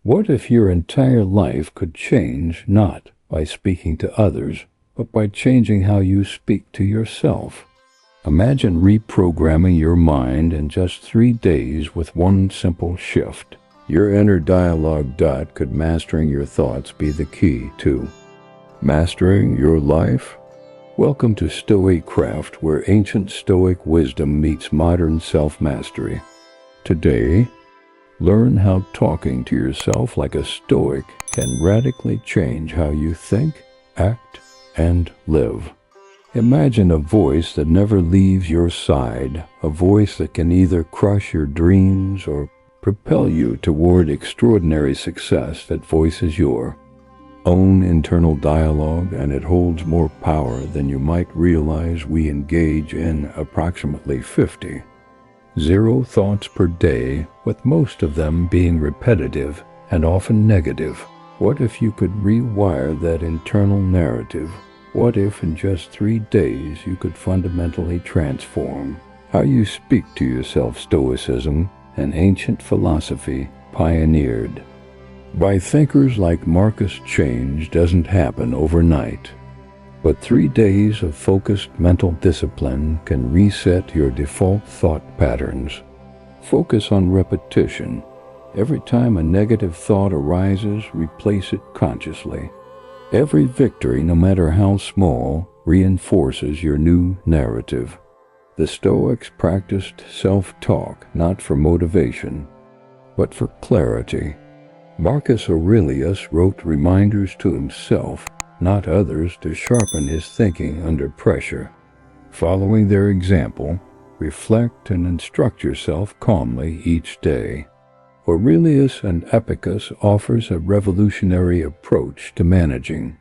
What if your entire life could change not by speaking to others, but by changing how you speak to yourself? Imagine reprogramming your mind in just 3 days with one simple shift. Your inner dialogue. Could mastering your thoughts be the key to mastering your life? Welcome to StoicCraft, where ancient Stoic wisdom meets modern self-mastery. Today, learn how talking to yourself like a Stoic can radically change how you think, act, and live. Imagine a voice that never leaves your side, a voice that can either crush your dreams or propel you toward extraordinary success. That voice is your own internal dialogue, and it holds more power than you might realize. We engage in approximately 50 thoughts per day, with most of them being repetitive and often negative. What if you could rewire that internal narrative? What if in just 3 days you could fundamentally transform how you speak to yourself? Stoicism, an ancient philosophy pioneered by thinkers like Marcus. Change doesn't happen overnight, but 3 days of focused mental discipline can reset your default thought patterns. Focus on repetition. Every time a negative thought arises, replace it consciously. Every victory, no matter how small, reinforces your new narrative. The Stoics practiced self-talk not for motivation, but for clarity. Marcus Aurelius wrote reminders to himself, not others, to sharpen his thinking under pressure. Following their example, reflect and instruct yourself calmly each day. Aurelius and Epicus offers a revolutionary approach to managing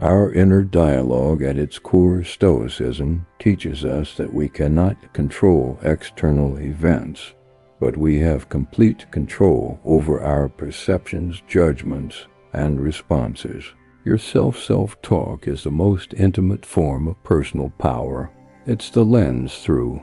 our inner dialogue. At its core, Stoicism teaches us that we cannot control external events, but we have complete control over our perceptions, judgments, and responses. Your self-talk is the most intimate form of personal power. It's the lens through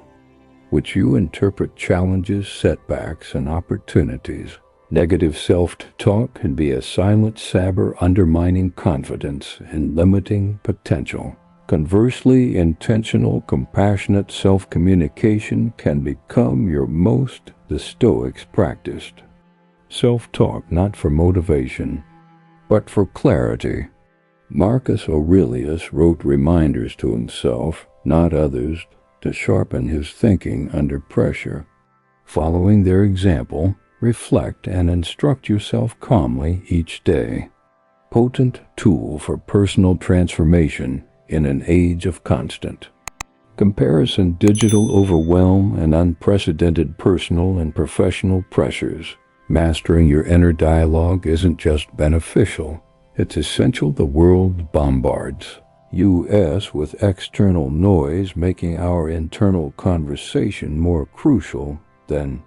which you interpret challenges, setbacks, and opportunities. Negative self-talk can be a silent saber, undermining confidence and limiting potential. Conversely, intentional, compassionate self-communication can become your most. The Stoics practiced self-talk not for motivation, but for clarity. Marcus Aurelius wrote reminders to himself, not others, to sharpen his thinking under pressure. Following their example, reflect and instruct yourself calmly each day. Potent tool for personal transformation in an age of constant comparison, digital overwhelm, and unprecedented personal and professional pressures. Mastering your inner dialogue isn't just beneficial, it's essential. The world bombards us with external noise, making our internal conversation more crucial than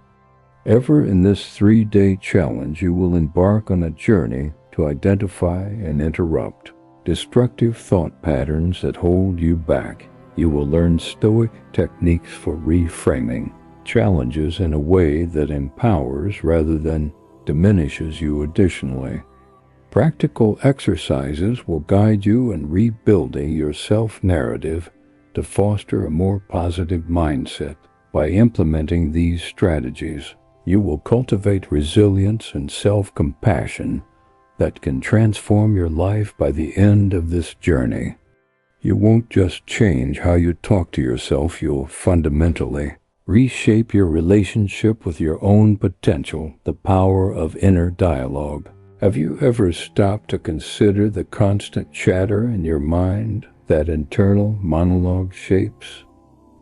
ever. In this 3-day challenge, you will embark on a journey to identify and interrupt destructive thought patterns that hold you back. You will learn Stoic techniques for reframing challenges in a way that empowers rather than diminishes you. Additionally, practical exercises will guide you in rebuilding your self-narrative to foster a more positive mindset. By implementing these strategies, you will cultivate resilience and self-compassion that can transform your life. By the end of this journey, you won't just change how you talk to yourself, you'll fundamentally reshape your relationship with your own potential. The power of inner dialogue. Have you ever stopped to consider the constant chatter in your mind? That internal monologue shapes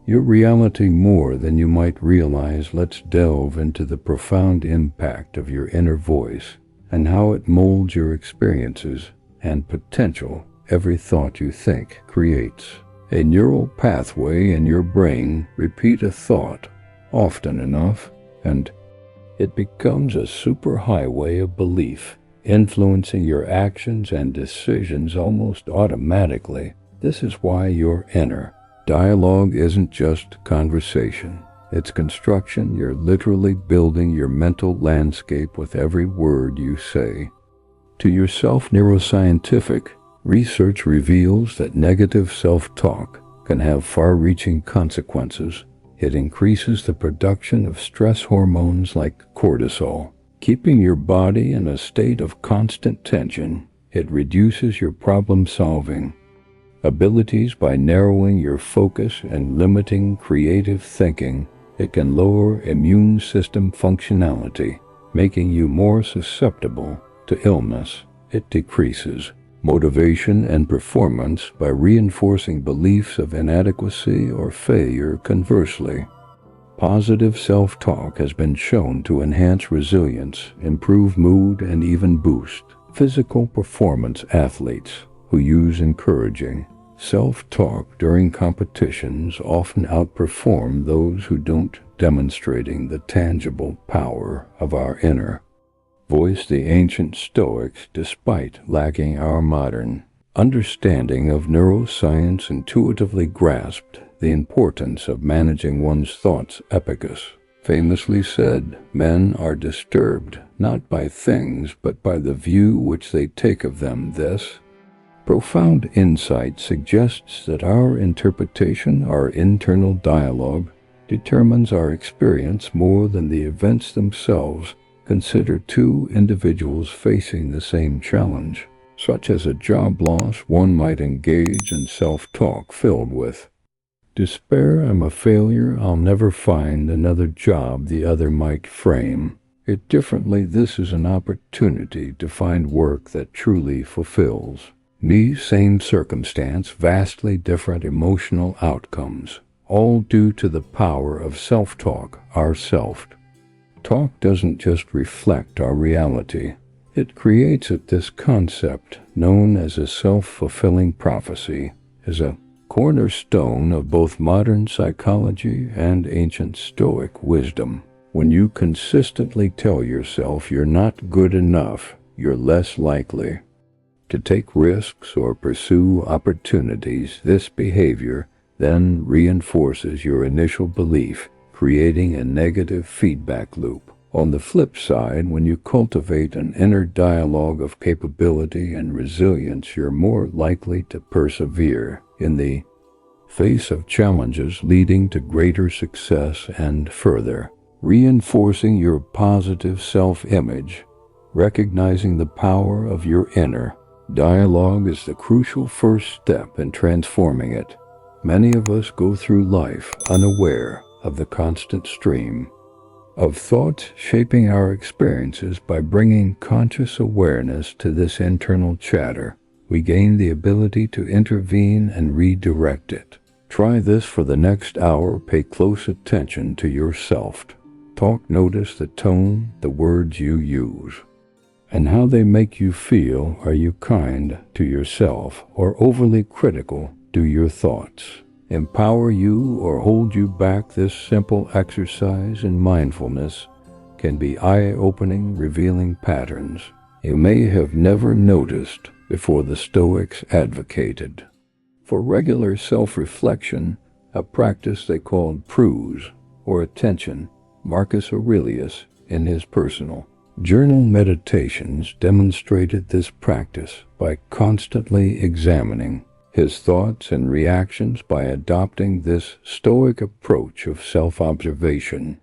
your reality more than you might realize. Let's delve into the profound impact of your inner voice and how it molds your experiences and potential. Every thought you think creates a neural pathway in your brain. Repeat a thought often enough, and it becomes a superhighway of belief, influencing your actions and decisions almost automatically. This is why your inner dialogue isn't just conversation. its construction, you're literally building your mental landscape with every word you say. To yourself, neuroscientific research reveals that negative self-talk can have far-reaching consequences. It increases the production of stress hormones like cortisol, keeping your body in a state of constant tension. It reduces your problem-solving abilities by narrowing your focus and limiting creative thinking. It can lower immune system functionality, making you more susceptible to illness. It decreases motivation and performance by reinforcing beliefs of inadequacy or failure. Conversely, positive self-talk has been shown to enhance resilience, improve mood, and even boost physical performance. Athletes who use encouraging self-talk during competitions often outperform those who don't, demonstrating the tangible power of our inner voice. The ancient Stoics, despite lacking our modern understanding of neuroscience, intuitively grasped the importance of managing one's thoughts. Epicus famously said, "Men are disturbed not by things but by the view which they take of them." This profound insight suggests that our interpretation, our internal dialogue, determines our experience more than the events themselves. Consider two individuals facing the same challenge, such as a job loss. One might engage in self-talk filled with despair. "I'm a failure, I'll never find another job." The other might frame it differently. "This is an opportunity to find work that truly fulfills me." Same circumstance, vastly different emotional outcomes, all due to the power of self-talk. Our self-talk doesn't just reflect our reality, it creates it. This concept, known as a self-fulfilling prophecy, is a cornerstone of both modern psychology and ancient Stoic wisdom. When you consistently tell yourself you're not good enough, you're less likely to take risks or pursue opportunities. This behavior then reinforces your initial belief, creating a negative feedback loop. On the flip side, when you cultivate an inner dialogue of capability and resilience, you're more likely to persevere in the face of challenges, leading to greater success and further reinforcing your positive self-image. Recognizing the power of your inner dialogue is the crucial first step in transforming it. Many of us go through life unaware of the constant stream of thoughts shaping our experiences. By bringing conscious awareness to this internal chatter, we gain the ability to intervene and redirect it. Try this for the next hour. Pay close attention to your self-talk. Notice the tone, the words you use, and how they make you feel. Are you kind to yourself or overly critical? Do your thoughts empower you or hold you back? This simple exercise in mindfulness can be eye-opening, revealing patterns you may have never noticed before. The Stoics advocated for regular self-reflection, a practice they called prose, or attention. Marcus Aurelius, in his personal journal meditations, demonstrated this practice by constantly examining his thoughts and reactions. By adopting this Stoic approach of self-observation,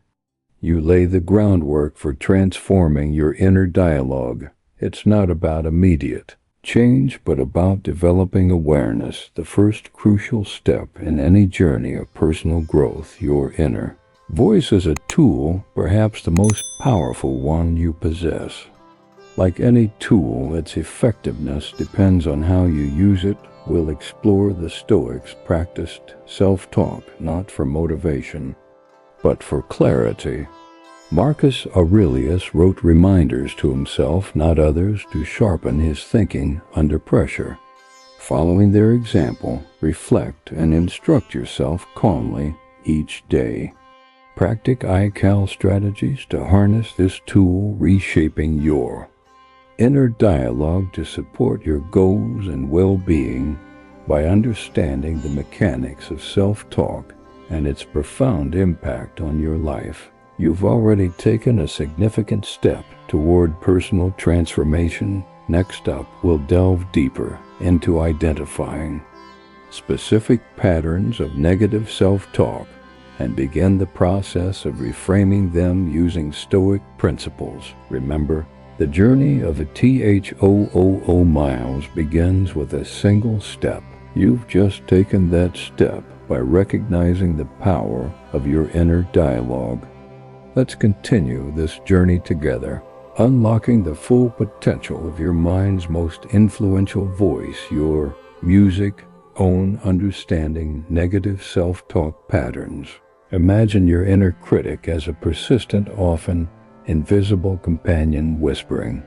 you lay the groundwork for transforming your inner dialogue. It's not about immediate change, but about developing awareness, the first crucial step in any journey of personal growth. Your inner voice is a tool, perhaps the most powerful one you possess. Like any tool, its effectiveness depends on how you use it. We'll explore the Stoics' practiced self-talk, not for motivation, but for clarity. Marcus Aurelius wrote reminders to himself, not others, to sharpen his thinking under pressure. Following their example, reflect and instruct yourself calmly each day. Practice iCal strategies to harness this tool, reshaping your inner dialogue to support your goals and well-being. By understanding the mechanics of self-talk and its profound impact on your life. You've already taken a significant step toward personal transformation. Next up, we'll delve deeper into identifying specific patterns of negative self-talk and begin the process of reframing them using Stoic principles. Remember, the journey of a THOOO miles begins with a single step. You've just taken that step by recognizing the power of your inner dialogue. Let's continue this journey together, unlocking the full potential of your mind's most influential voice, your music, own understanding negative self-talk patterns. Imagine your inner critic as a persistent, often invisible companion whispering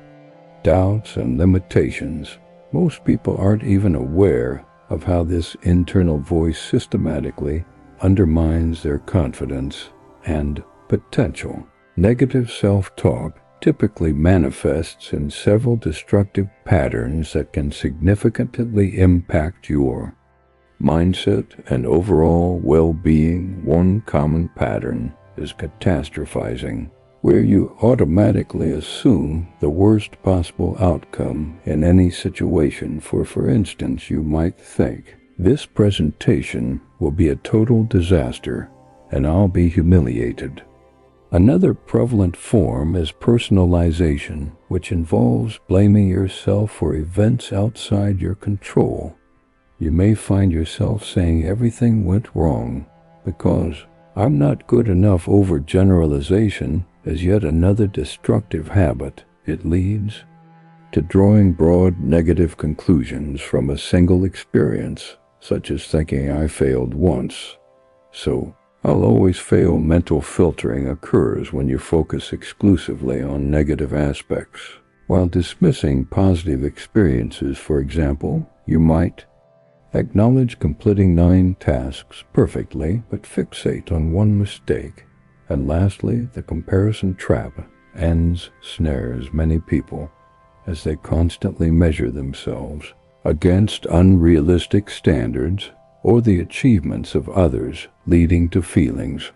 doubts and limitations. Most people aren't even aware of how this internal voice systematically undermines their confidence and potential. Negative self-talk typically manifests in several destructive patterns that can significantly impact your mindset and overall well-being. One common pattern is catastrophizing, where you automatically assume the worst possible outcome in any situation. For instance, you might think, "This presentation will be a total disaster, and I'll be humiliated." Another prevalent form is personalization, which involves blaming yourself for events outside your control. You may find yourself saying everything went wrong because "I'm not good enough." Overgeneralization is yet another destructive habit. It leads to drawing broad negative conclusions from a single experience, such as thinking "I failed once, so I'll always fail." Mental filtering occurs when you focus exclusively on negative aspects, while dismissing positive experiences. For example, you might acknowledge completing 9 tasks perfectly, but fixate on one mistake. And lastly, the comparison trap snares many people as they constantly measure themselves against unrealistic standards or the achievements of others, leading to feelings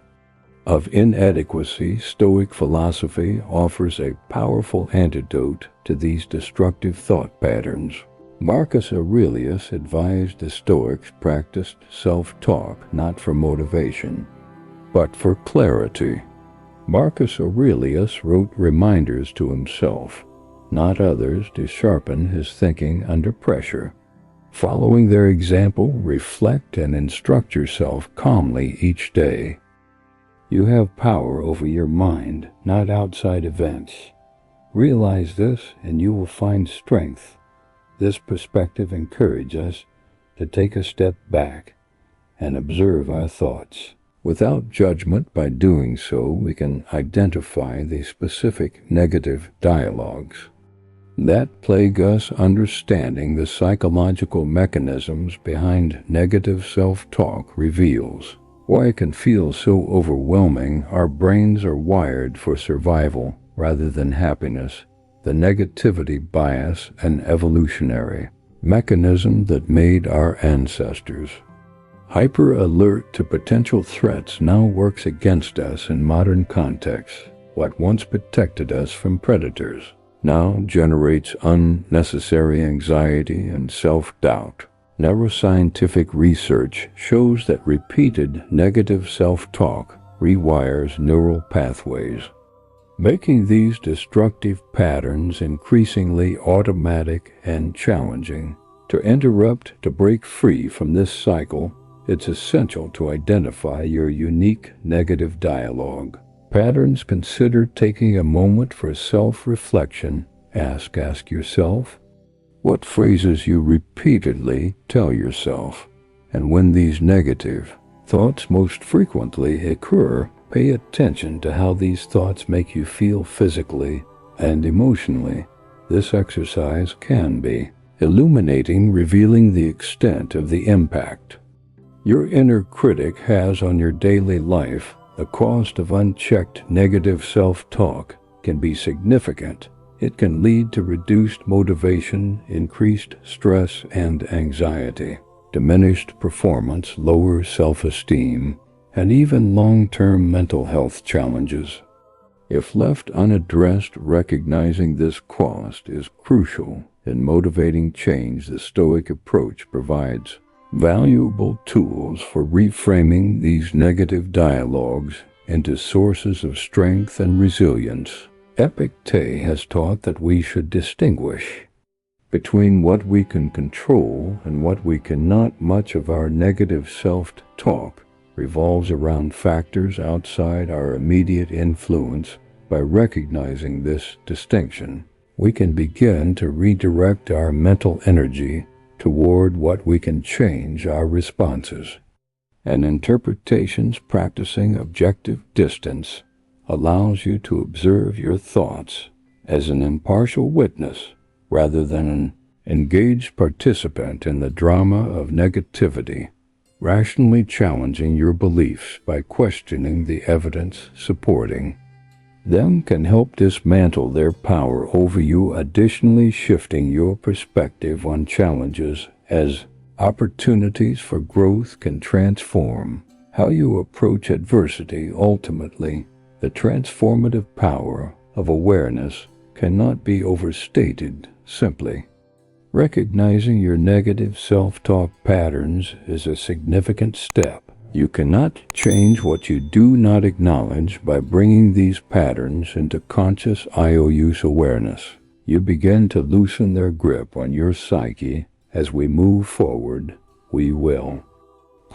of inadequacy. Stoic philosophy offers a powerful antidote to these destructive thought patterns. Marcus Aurelius advised the Stoics practiced self-talk not for motivation, but for clarity. Marcus Aurelius wrote reminders to himself, not others, to sharpen his thinking under pressure. Following their example, reflect and instruct yourself calmly each day. You have power over your mind, not outside events. Realize this, and you will find strength. This perspective encourages us to take a step back and observe our thoughts without judgment. By doing so, we can identify the specific negative dialogues that plague us. Understanding the psychological mechanisms behind negative self-talk reveals why it can feel so overwhelming. Our brains are wired for survival rather than happiness. The negativity bias, an evolutionary mechanism that made our ancestors hyper-alert to potential threats, now works against us in modern contexts. What once protected us from predators now generates unnecessary anxiety and self-doubt. Neuroscientific research shows that repeated negative self-talk rewires neural pathways, making these destructive patterns increasingly automatic and challenging. To break free from this cycle, it's essential to identify your unique negative dialogue patterns. Consider taking a moment for self-reflection. Ask yourself what phrases you repeatedly tell yourself, and when these negative thoughts most frequently occur, pay attention to how these thoughts make you feel physically and emotionally. This exercise can be illuminating, revealing the extent of the impact your inner critic has on your daily life. The cost of unchecked negative self-talk can be significant. It can lead to reduced motivation, increased stress and anxiety, diminished performance, lower self-esteem, and even long-term mental health challenges. If left unaddressed, recognizing this cost is crucial in motivating change. The Stoic approach provides valuable tools for reframing these negative dialogues into sources of strength and resilience. Epictetus has taught that we should distinguish between what we can control and what we cannot. Much of our negative self-talk revolves around factors outside our immediate influence. By recognizing this distinction, we can begin to redirect our mental energy toward what we can change our responses. And interpretations. Practicing objective distance allows you to observe your thoughts as an impartial witness rather than an engaged participant in the drama of negativity. Rationally challenging your beliefs by questioning the evidence supporting them can help dismantle their power over you. Additionally, shifting your perspective on challenges as opportunities for growth can transform how you approach adversity. Ultimately, the transformative power of awareness cannot be overstated. Simply recognizing your negative self-talk patterns is a significant step. You cannot change what you do not acknowledge. By bringing these patterns into conscious use awareness, you begin to loosen their grip on your psyche. As we move forward, we will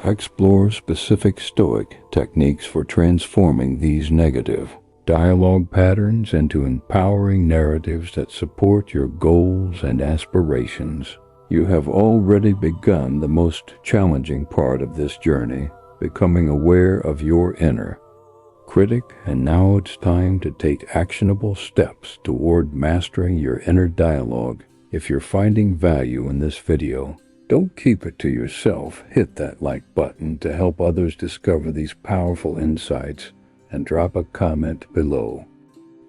explore specific Stoic techniques for transforming these negative dialogue patterns into empowering narratives that support your goals and aspirations. You have already begun the most challenging part of this journey, becoming aware of your inner critic, and now it's time to take actionable steps toward mastering your inner dialogue. If you're finding value in this video, don't keep it to yourself. Hit that like button to help others discover these powerful insights, and drop a comment below.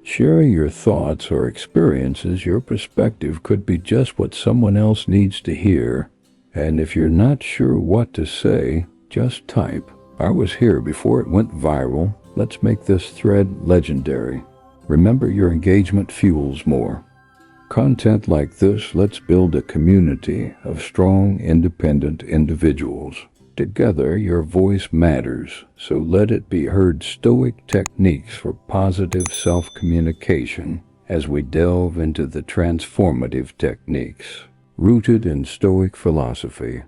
Sharing your thoughts or experiences, your perspective could be just what someone else needs to hear. And if you're not sure what to say, just type, "I was here before it went viral." Let's make this thread legendary. Remember, your engagement fuels more content like this. Let's build a community of strong, independent individuals. Together, your voice matters, so let it be heard. Stoic techniques for positive self-communication. As we delve into the transformative techniques rooted in Stoic philosophy,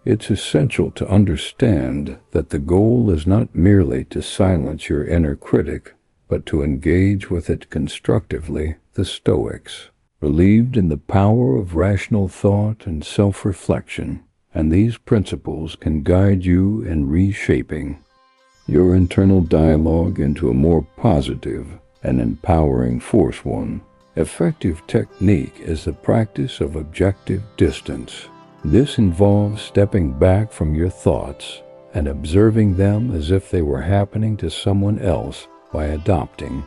it's essential to understand that the goal is not merely to silence your inner critic, but to engage with it constructively. The Stoics believed in the power of rational thought and self-reflection, and these principles can guide you in reshaping your internal dialogue into a more positive and empowering force. One effective technique is the practice of objective distance. This involves stepping back from your thoughts and observing them as if they were happening to someone else. By adopting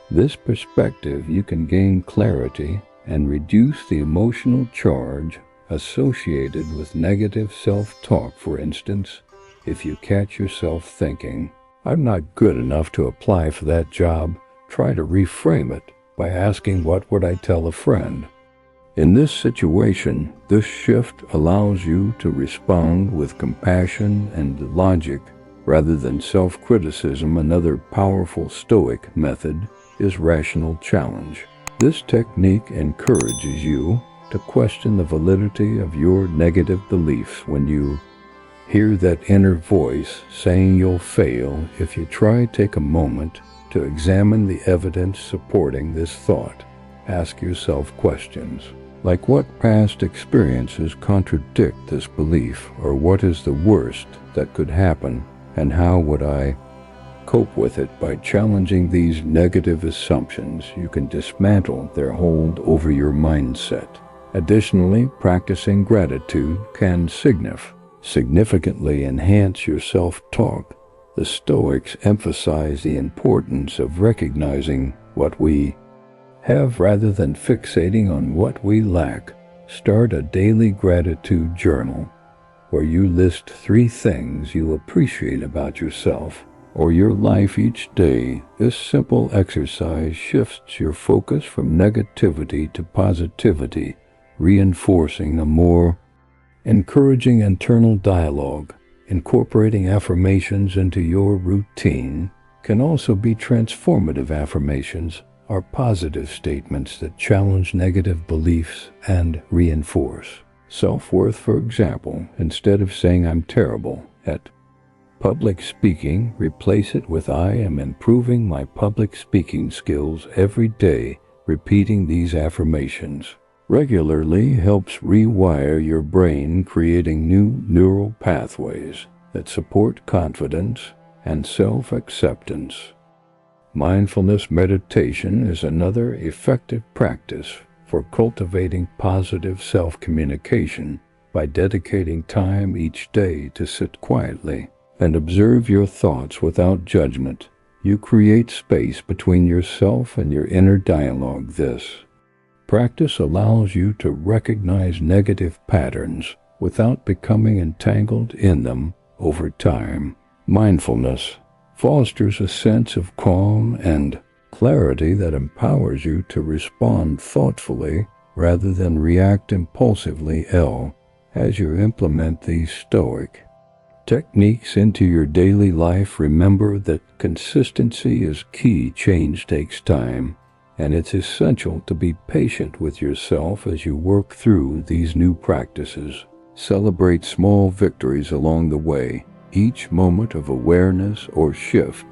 this perspective, you can gain clarity and reduce the emotional charge associated with negative self-talk. For instance, if you catch yourself thinking, "I'm not good enough to apply for that job," try to reframe it by asking, "What would I tell a friend?" In this situation, this shift allows you to respond with compassion and logic rather than self-criticism. Another powerful Stoic method is rational challenge. This technique encourages you to question the validity of your negative beliefs. When you hear that inner voice saying you'll fail if you try, take a moment to examine the evidence supporting this thought. Ask yourself questions like, what past experiences contradict this belief, or what is the worst that could happen, and how would I cope with it? By challenging these negative assumptions, you can dismantle their hold over your mindset. Additionally, practicing gratitude can significantly enhance your self-talk. The Stoics emphasize the importance of recognizing what we have rather than fixating on what we lack. Start a daily gratitude journal where you list 3 things you appreciate about yourself or your life each day. This simple exercise shifts your focus from negativity to positivity, reinforcing a more encouraging internal dialogue. Incorporating affirmations into your routine can also be transformative. Affirmations are positive statements that challenge negative beliefs and reinforce self-worth. For example, instead of saying "I'm terrible" at public speaking, replace it with "I am improving my public speaking skills every day." Repeating these affirmations regularly helps rewire your brain, creating new neural pathways that support confidence and self-acceptance. Mindfulness meditation is another effective practice for cultivating positive self-communication. By dedicating time each day to sit quietly and observe your thoughts without judgment, you create space between yourself and your inner dialogue. This practice allows you to recognize negative patterns without becoming entangled in them. Over time, mindfulness fosters a sense of calm and clarity that empowers you to respond thoughtfully rather than react impulsively. As you implement these Stoic techniques into your daily life, remember that consistency is key. Change takes time, and it's essential to be patient with yourself as you work through these new practices. Celebrate small victories along the way. Each moment of awareness or shift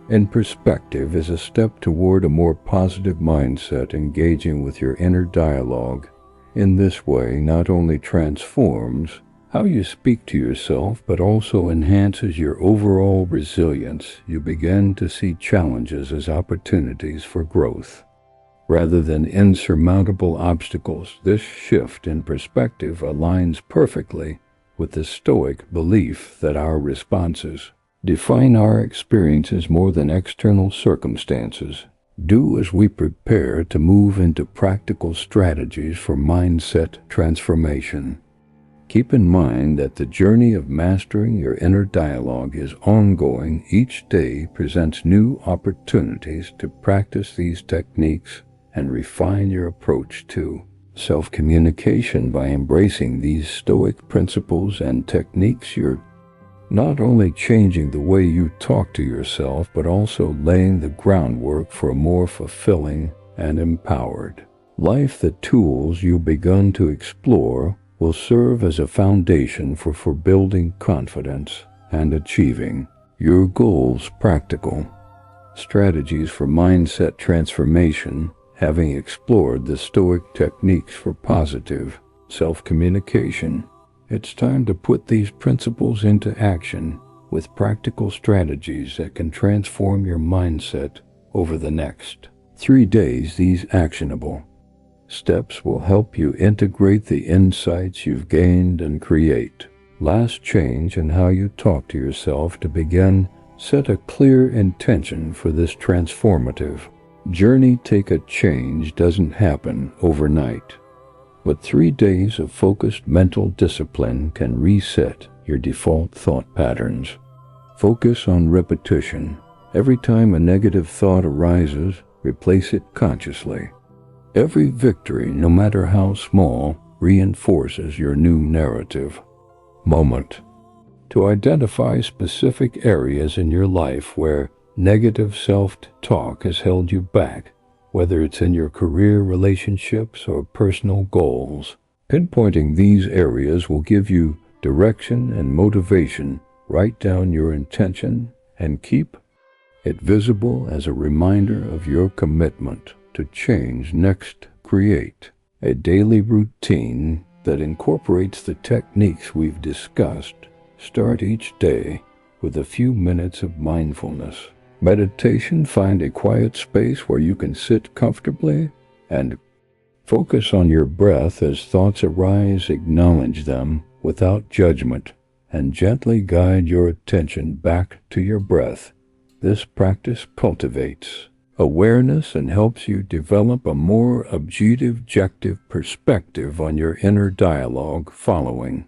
in perspective is a step toward a more positive mindset. Engaging with your inner dialogue in this way not only transforms how you speak to yourself, but also enhances your overall resilience. You begin to see challenges as opportunities for growth rather than insurmountable obstacles. This shift in perspective aligns perfectly with the Stoic belief that our responses define our experiences more than external circumstances. Do as we prepare to move into practical strategies for mindset transformation. Keep in mind that the journey of mastering your inner dialogue is ongoing. Each day presents new opportunities to practice these techniques and refine your approach to self-communication. By embracing these Stoic principles and techniques, you're not only changing the way you talk to yourself, but also laying the groundwork for a more fulfilling and empowered life. The tools you've begun to explore will serve as a foundation for building confidence and achieving your goals. Practical strategies for mindset transformation. Having explored the Stoic techniques for positive self-communication, it's time to put these principles into action with practical strategies that can transform your mindset over the next 3 days. These actionable steps will help you integrate the insights you've gained and create lasting change in how you talk to yourself. To begin, set a clear intention for this transformative journey. Take a change doesn't happen overnight, but 3 days of focused mental discipline can reset your default thought patterns. Focus on repetition. Every time a negative thought arises, replace it consciously. Every victory, no matter how small, reinforces your new narrative. Moment to identify specific areas in your life where negative self-talk has held you back, whether it's in your career, relationships, or personal goals. Pinpointing these areas will give you direction and motivation. Write down your intention and keep it visible as a reminder of your commitment to change. Next, create a daily routine that incorporates the techniques we've discussed. Start each day with a few minutes of mindfulness meditation. Find a quiet space where you can sit comfortably and focus on your breath. As thoughts arise, acknowledge them without judgment and gently guide your attention back to your breath. This practice cultivates awareness and helps you develop a more objective perspective on your inner dialogue. Following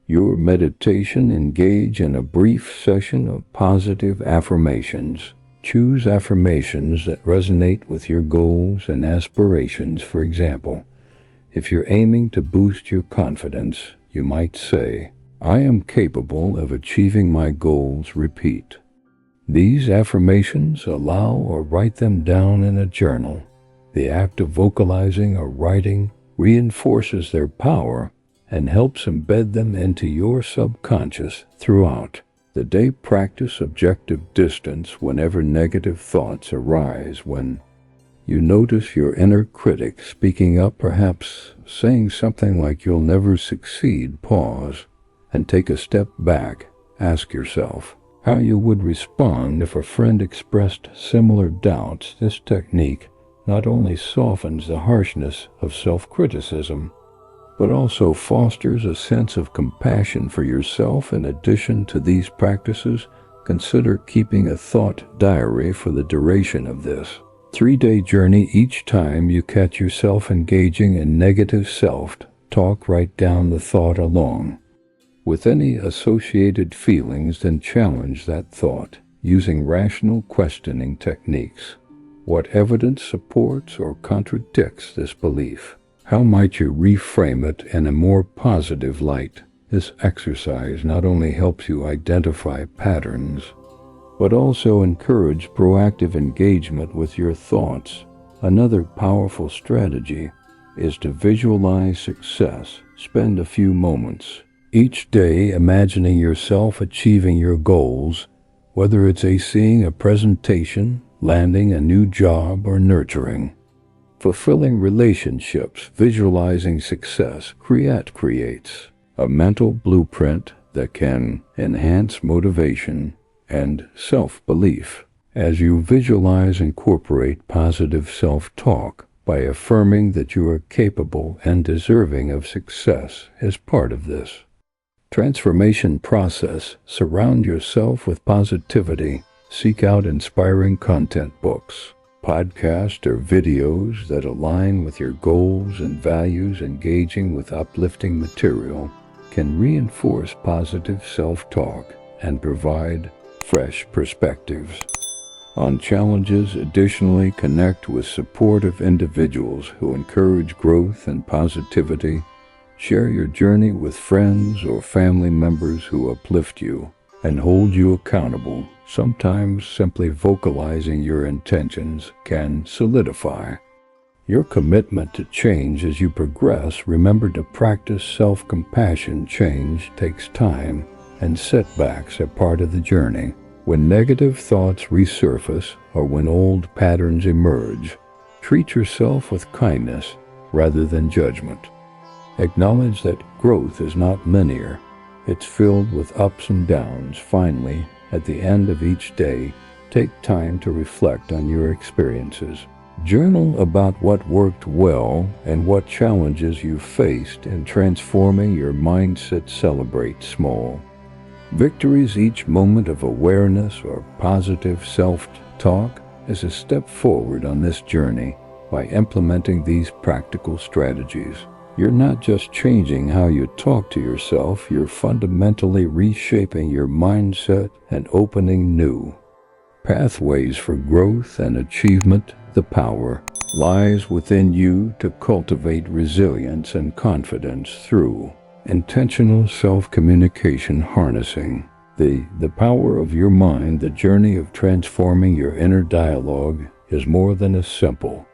your meditation, engage in a brief session of positive affirmations. Choose affirmations that resonate with your goals and aspirations. For example, if you're aiming to boost your confidence, you might say, "I am capable of achieving my goals." Repeat. These affirmations, allow or write them down in a journal. The act of vocalizing or writing reinforces their power and helps embed them into your subconscious throughout the day. Practice objective distance whenever negative thoughts arise. When you notice your inner critic speaking up, perhaps saying something like "you'll never succeed," pause and take a step back. Ask yourself how you would respond if a friend expressed similar doubts. This technique not only softens the harshness of self-criticism, but also fosters a sense of compassion for yourself. In addition to these practices, consider keeping a thought diary for the duration of this 3-day journey. Each time you catch yourself engaging in negative self-talk, write down the thought along with any associated feelings, then challenge that thought using rational questioning techniques. What evidence supports or contradicts this belief? How might you reframe it in a more positive light? This exercise not only helps you identify patterns, but also encourage proactive engagement with your thoughts. Another powerful strategy is to visualize success. Spend a few moments each day imagining yourself achieving your goals, whether it's seeing a presentation, landing a new job, or nurturing fulfilling relationships. Visualizing success creates a mental blueprint that can enhance motivation and self-belief. As you visualize, incorporate positive self-talk by affirming that you are capable and deserving of success as part of this transformation process. Surround yourself with positivity. Seek out inspiring content, books, podcasts, or videos that align with your goals and values. Engaging with uplifting material can reinforce positive self-talk and provide fresh perspectives on challenges. Additionally, connect with supportive individuals who encourage growth and positivity. Share your journey with friends or family members who uplift you and hold you accountable. Sometimes simply vocalizing your intentions can solidify your commitment to change as you progress. Remember to practice self-compassion. Change takes time, and setbacks are part of the journey. When negative thoughts resurface or when old patterns emerge, treat yourself with kindness rather than judgment. Acknowledge that growth is not linear. It's filled with ups and downs. Finally, at the end of each day, take time to reflect on your experiences. Journal about what worked well and what challenges you faced in transforming your mindset. Celebrate small victories. Each moment of awareness or positive self-talk is a step forward on this journey. By implementing these practical strategies, you're not just changing how you talk to yourself, you're fundamentally reshaping your mindset and opening new pathways for growth and achievement. The power lies within you to cultivate resilience and confidence through intentional self-communication. Harnessing the power of your mind. The journey of transforming your inner dialogue is more than a simple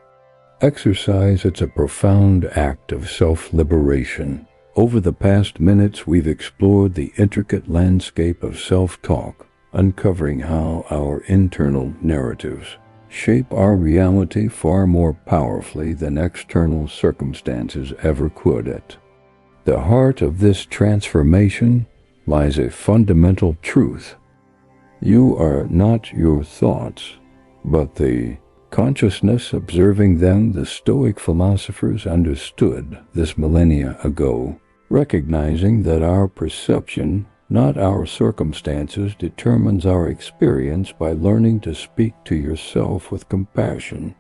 exercise. It's a profound act of self-liberation. Over the past minutes, we've explored the intricate landscape of self-talk, uncovering how our internal narratives shape our reality far more powerfully than external circumstances ever could. At the heart of this transformation lies a fundamental truth. You are not your thoughts, but the consciousness observing them. The Stoic philosophers understood this millennia ago, recognizing that our perception, not our circumstances, determines our experience. By learning to speak to yourself with compassion,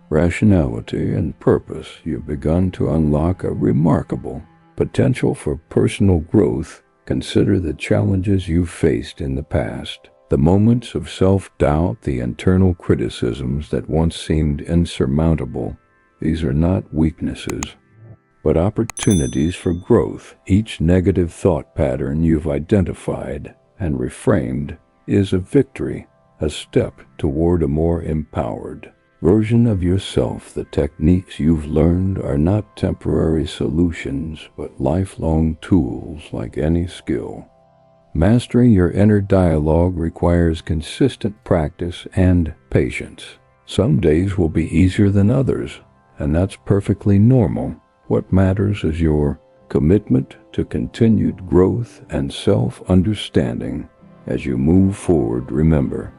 rationality, and purpose, you've begun to unlock a remarkable potential for personal growth Consider the challenges you've faced in the past, the moments of self-doubt, the internal criticisms that once seemed insurmountable. These are not weaknesses, but opportunities for growth. Each negative thought pattern you've identified and reframed is a victory, a step toward a more empowered version of yourself. The techniques you've learned are not temporary solutions, but lifelong tools like any skill. Mastering your inner dialogue requires consistent practice and patience. Some days will be easier than others, and that's perfectly normal. What matters is your commitment to continued growth and self-understanding as you move forward. Remember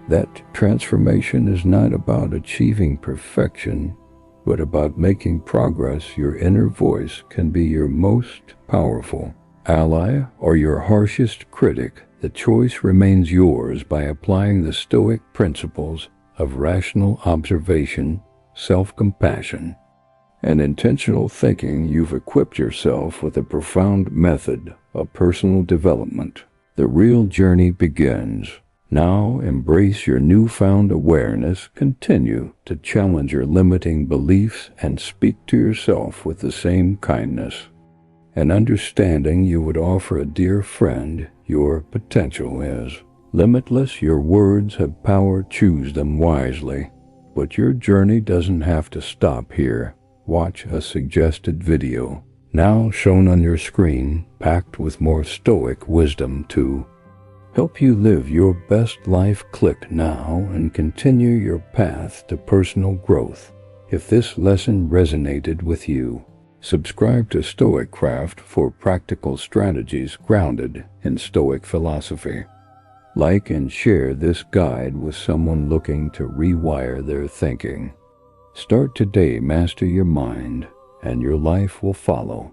that transformation is not about achieving perfection, but about making progress. Your inner voice can be your most powerful ally or your harshest critic. The choice remains yours. By applying the Stoic principles of rational observation, self-compassion, and intentional thinking, you've equipped yourself with a profound method of personal development. The real journey begins. Now embrace your newfound awareness. Continue to challenge your limiting beliefs and speak to yourself with the same kindness and understanding you would offer a dear friend. Your potential is limitless. Your words have power. Choose them wisely. But your journey doesn't have to stop here. Watch a suggested video now shown on your screen, packed with more Stoic wisdom to help you live your best life. Click now and continue your path to personal growth. If this lesson resonated with you, subscribe to StoicCraft for practical strategies grounded in Stoic philosophy. Like and share this guide with someone looking to rewire their thinking. Start today, master your mind, and your life will follow.